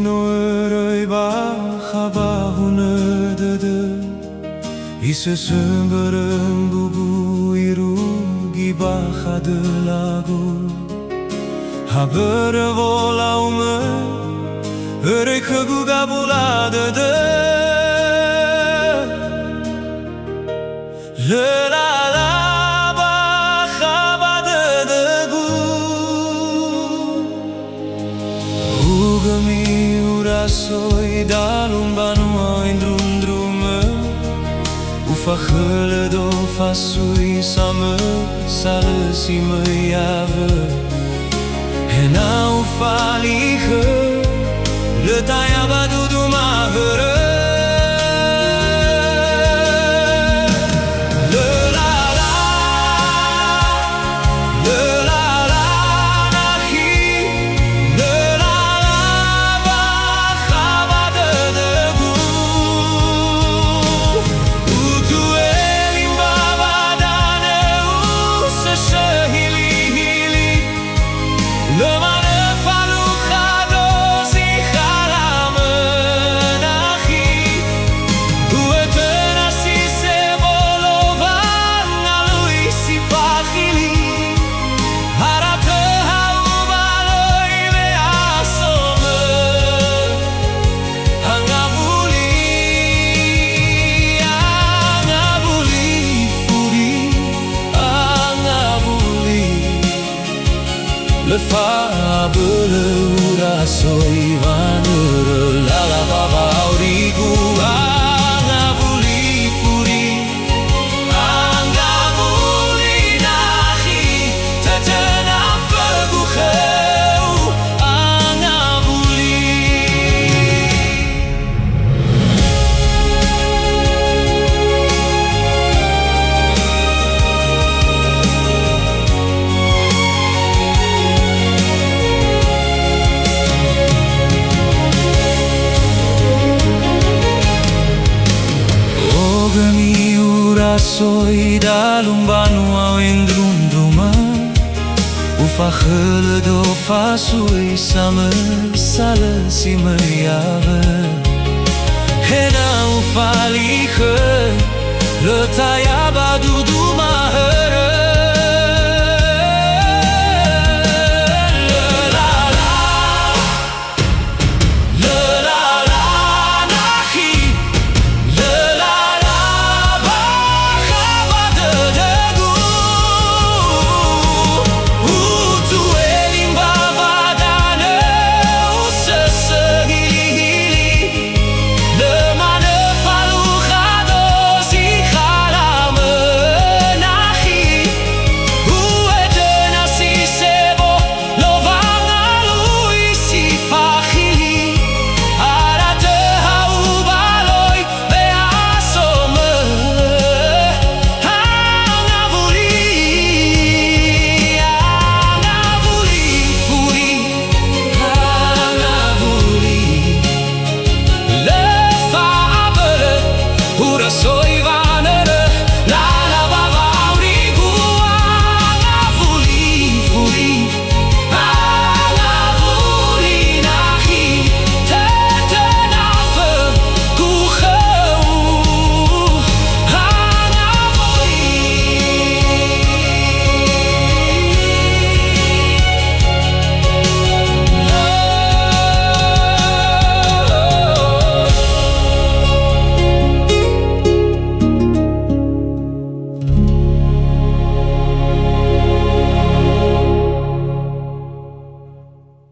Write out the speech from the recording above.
no roi ba khaba hunadada Ise sumbereng bubu irugi ba khadelagu Haber vola ume Örey kıguga buladada Lela la ba khabadadagu Ugami urasoy dalum banua indrundrume Ufakhele do fasui same salesi me yave Hena ufalige le tayaba dudu mahre Le fabele urasoy vanere la la baba aurigu angavuli furi angavuli nachi tatena fagucheu angavuli Soy dalum banua indrunduma Ufakhele do fasui same sale si me yave Hena ufalige le tayaba duduma